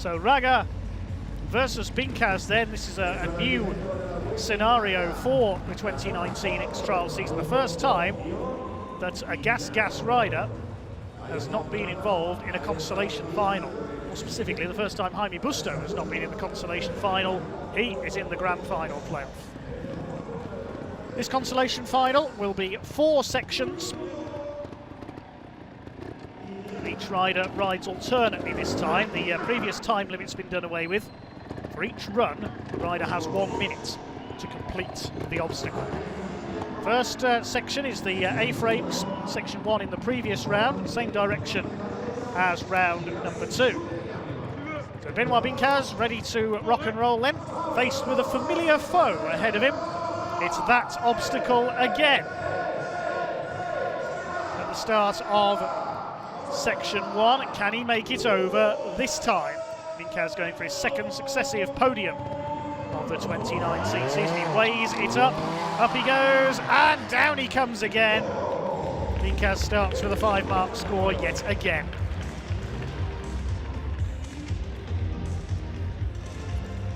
So Raga versus Bincaz then. This is a new scenario for the 2019 X-Trial season. The first time that a gas rider has not been involved in a Consolation final. More specifically, the first time Jaime Busto has not been in the Consolation final. He is in the Grand Final playoff. This Consolation final will be 4 sections. Each rider rides alternately this time. The previous time limit's been done away with. For each run, the rider has 1 minute to complete the obstacle. First section is the A-frames, section 1 in the previous round, same direction as round number 2. So Benoit Bincaz ready to rock and roll then, faced with a familiar foe ahead of him. It's that obstacle again. At the start of section 1, can he make it over this time? Bincaz going for his second successive podium of the 2019 season. He weighs it up he goes, and down he comes again. Bincaz starts with a 5-mark score yet again.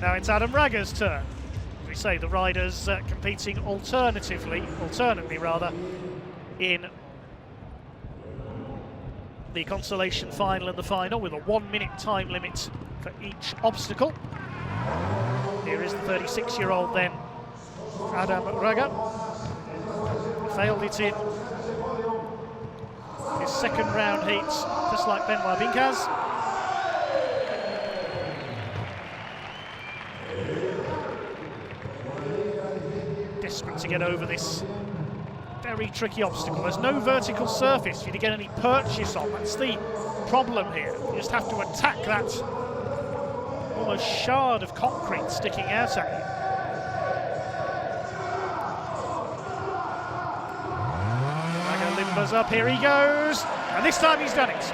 Now it's Adam Raga's turn. As we say, the riders competing alternately in the Consolation final and the final, with a 1-minute time limit for each obstacle. Here is the 36-year-old then, Adam Raga. Failed it in his second round heat, just like Benoit Bincaz. Desperate to get over this very tricky obstacle. There's no vertical surface for you to get any purchase on. That's the problem here. You just have to attack that almost shard of concrete sticking out at you. Raga limbers up, here he goes, and this time he's done it.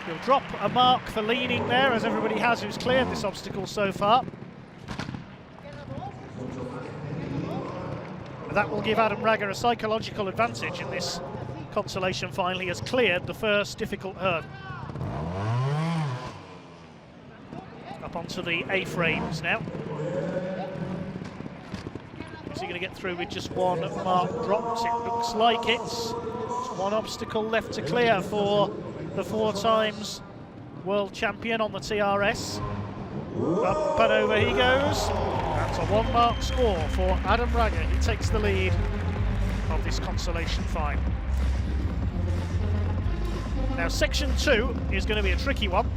He'll drop a mark for leaning there, as everybody has who's cleared this obstacle so far. That will give Adam Raga a psychological advantage in this Consolation final. He has cleared the first difficult hurdle. Up onto the A-frames now. Is he going to get through with just 1 mark dropped? It looks like it's 1 obstacle left to clear for the 4 times world champion on the TRS. Up and over he goes. That's a 1-mark score for Adam Raga. He takes the lead of this Consolation final. Now section 2 is going to be a tricky one.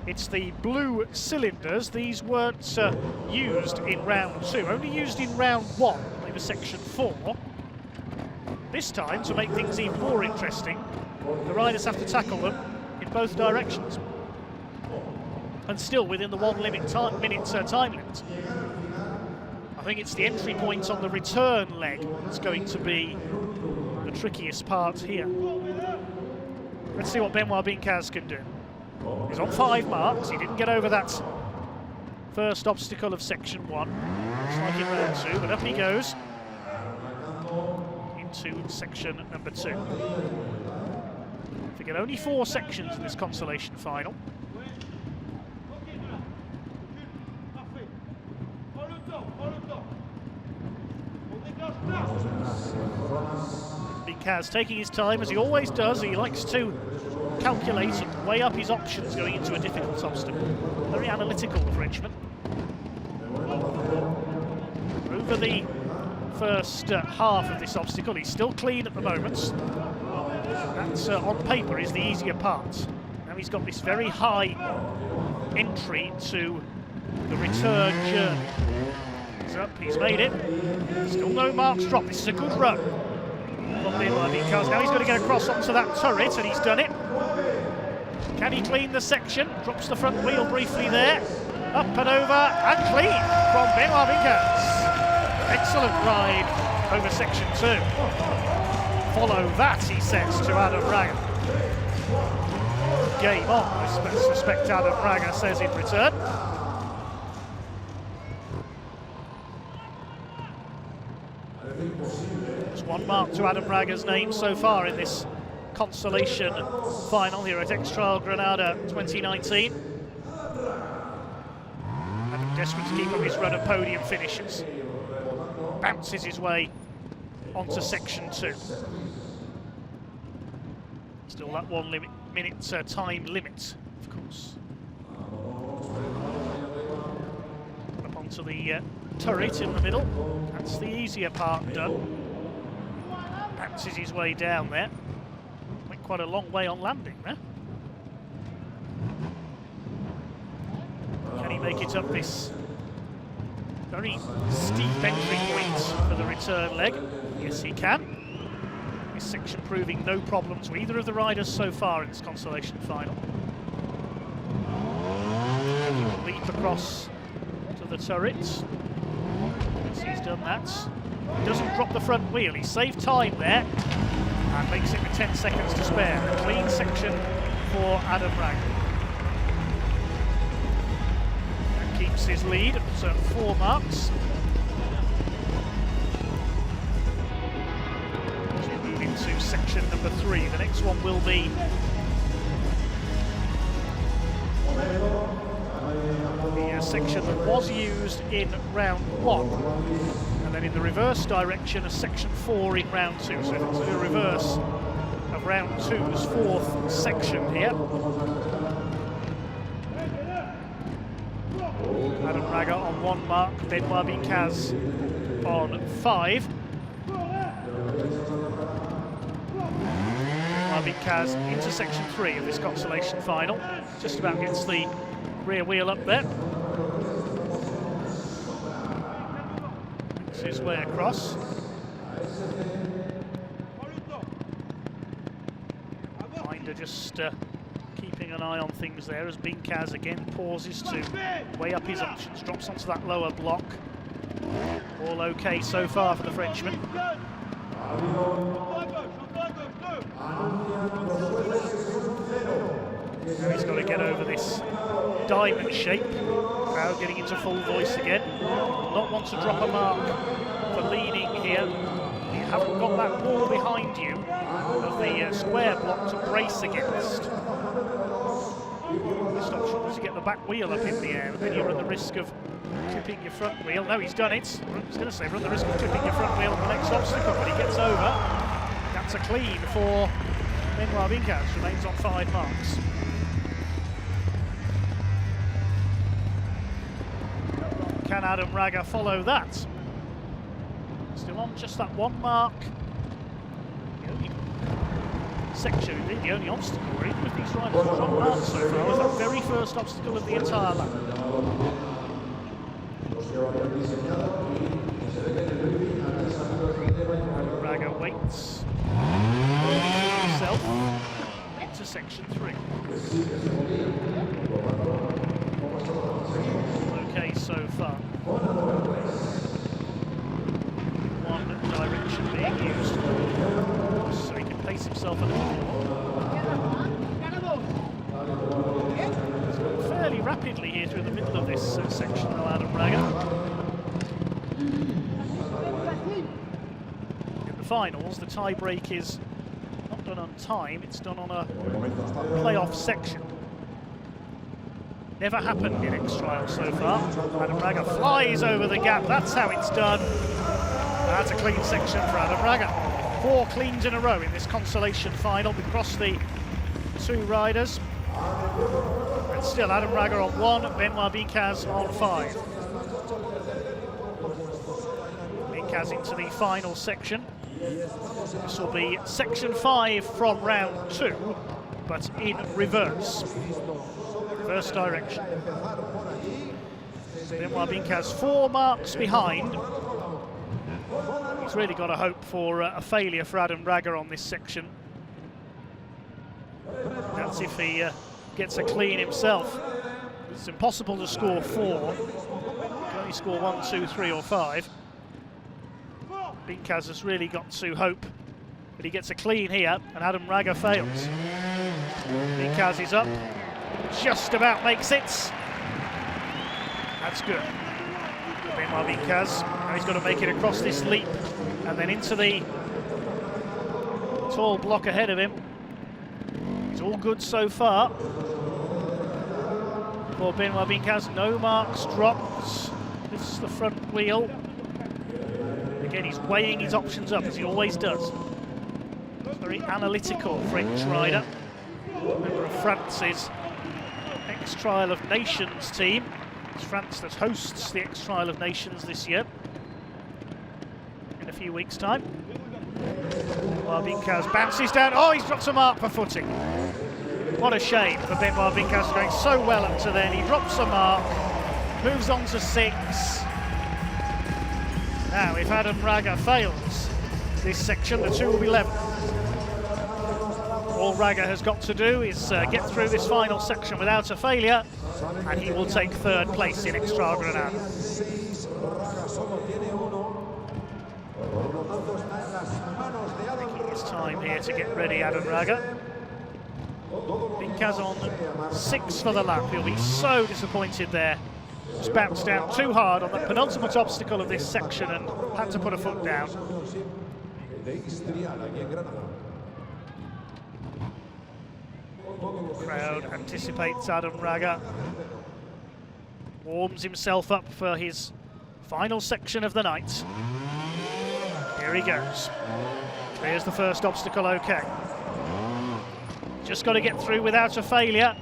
It's the blue cylinders. These weren't used in round 2, only used in round 1, I believe, section 4. This time, to make things even more interesting, the riders have to tackle them in both directions, and still within the 1 minute time limit. I think it's the entry point on the return leg that's going to be the trickiest part here. Let's see what Benoit Bincaz can do. He's on 5 marks. He didn't get over that first obstacle of section 1. Looks like in round 2, but up he goes into section number 2. Forget only 4 sections in this Consolation final. Bincaz taking his time, as he always does. He likes to calculate and weigh up his options going into a difficult obstacle. Very analytical, the Frenchman. Over the first half of this obstacle, he's still clean at the moment. That, on paper, is the easier part. Now he's got this very high entry to the return journey. He's up, he's made it. Still no marks dropped. This is a good run from Benoit Bincaz. Now he's got to get across onto that turret, and he's done it. Can he clean the section? Drops the front wheel briefly there. Up and over, and clean from Benoit Bincaz. Excellent ride over section 2. Follow that, he says to Adam Raga. Game on, I suspect Adam Raga says in return. Just 1 mark to Adam Raga's name so far in this Consolation final here at X-Trial Granada 2019. desperate to keep up his run of podium finishes. Bounces his way onto section 2. Still that 1 minute time limit, of course. Up onto the turret in the middle. That's the easier part done. Bounces his way down there. Went quite a long way on landing there. Can he make it up this very steep entry point for the return leg? Yes, he can. This section proving no problems with either of the riders so far in this Consolation final. He will leap across to the turret. Yes, he's done that. He doesn't drop the front wheel. He saved time there and makes it with 10 seconds to spare. A clean section for Adam Raga. And keeps his lead at 4 marks. To section number 3. The next one will be the section that was used in round 1, and then in the reverse direction a section 4 in round 2. So it's a reverse of round 2's 4th section here. Adam Raga on 1 mark, Benoit Bincaz on 5. Bincaz into section 3 of this Consolation final. Just about gets the rear wheel up there. Makes his way across. Binder just keeping an eye on things there as Bincaz again pauses to weigh up his options. Drops onto that lower block. All okay so far for the Frenchman. Now he's got to get over this diamond shape. Crowd getting into full voice again. Not want to drop a mark for leading here. You haven't got that wall behind you of the square block to brace against. Best option was to get the back wheel up in the air, but then you run the risk of clipping your front wheel. No, he's done it. I was going to say run the risk of clipping your front wheel on the next obstacle, but he gets over. That's a clean for Benoit Bincaz, remains on 5 marks. Can Adam Raga follow that? Still on just that 1 mark. The only section, indeed the only obstacle, or even with these riders on marks so far, was that very first obstacle of the entire lap. Raga waits himself into section 3. Okay so far. One direction being used so he can pace himself a little more. Fairly rapidly here through the middle of this section though, Adam Raga. Finals, the tie break is not done on time, it's done on a playoff section. Never happened in X-Trial so far. Adam Raga flies over the gap, that's how it's done. That's a clean section for Adam Raga. 4 cleans in a row in this Consolation final across the 2 riders. And still Adam Raga on 1, Benoit Bincaz on 5. Bincaz into the final section. This will be section 5 from round 2, but in reverse. Reverse direction. Benoit Bincaz 4 marks behind. He's really got to hope for a failure for Adam Raga on this section. That's if he gets a clean himself. It's impossible to score 4. You can only score 1, 2, 3 or 5. Bincaz has really got to hope that he gets a clean here, and Adam Raga fails. Bincaz is up, just about makes it. That's good. Benoit Bincaz, now he's got to make it across this leap, and then into the tall block ahead of him. It's all good so far. for Benoit Bincaz. No marks dropped. This is the front wheel. Again, he's weighing his options up, as he always does. Very analytical French rider. Member of France's X-Trial of Nations team. It's France that hosts the X-Trial of Nations this year. In a few weeks' time. Bincaz bounces down. Oh, he's dropped a mark for footing. What a shame for Benoit Bincaz, going so well up to then. He drops a mark, moves on to 6. Now, if Adam Raga fails this section, the 2 will be level. All Raga has got to do is get through this final section without a failure, and he will take 3rd place in Extra Granada. Taking his time here to get ready, Adam Raga. Bincaz on 6 for the lap. He'll be so disappointed there. Just bounced down too hard on the penultimate obstacle of this section and had to put a foot down. Crowd anticipates Adam Raga. Warms himself up for his final section of the night. Here he goes. Here's the first obstacle, okay. Just got to get through without a failure,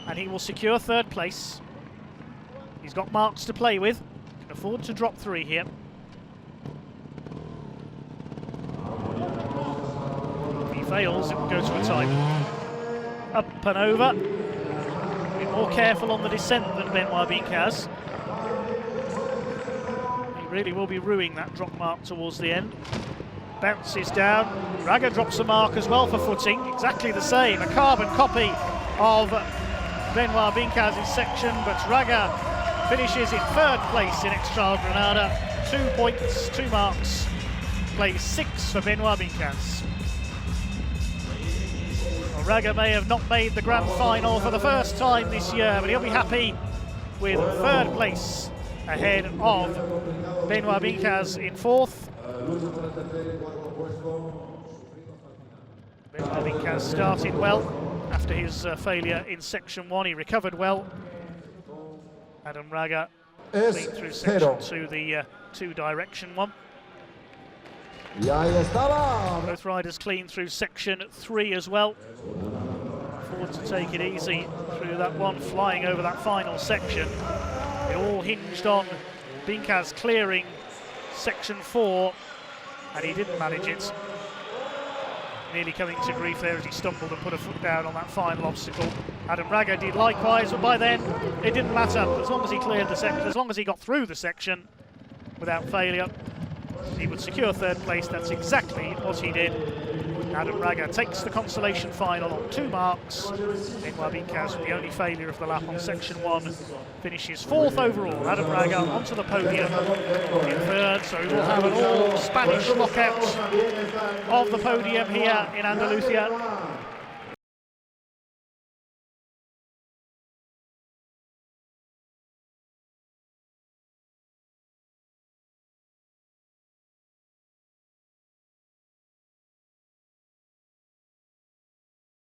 and he will secure 3rd place. He's got marks to play with. Can afford to drop 3 here. If he fails, it will go to a time. Up and over. A bit more careful on the descent than Benoit Bincaz. He really will be ruining that drop mark towards the end. Bounces down. Raga drops a mark as well for footing. Exactly the same. A carbon copy of Benoit Bincaz's section, but Raga finishes in 3rd place in Extra Granada. 2 points, 2 marks. Plays 6 for Benoit Bincaz. Raga may have not made the grand final for the first time this year, but he'll be happy with 3rd place ahead of Benoit Bincaz in 4th. Benoit Bincaz started well after his failure in section 1. He recovered well. Adam Raga clean through section 2, the 2-direction one. Both riders clean through section 3 as well. Forward to take it easy through that one, flying over that final section. It all hinged on Bincaz clearing section 4, and he didn't manage it. Nearly coming to grief there as he stumbled and put a foot down on that final obstacle. Adam Raga did likewise, but by then it didn't matter. As long as he cleared the section, as long as he got through the section without failure, he would secure 3rd place. That's exactly what he did. Adam Raga takes the consolation final on 2 marks. Benoit Bincaz, with the only failure of the lap on section 1, finishes 4th overall. Adam Raga onto the podium in 3rd, so we will have an all-Spanish knockout of the podium here in Andalusia.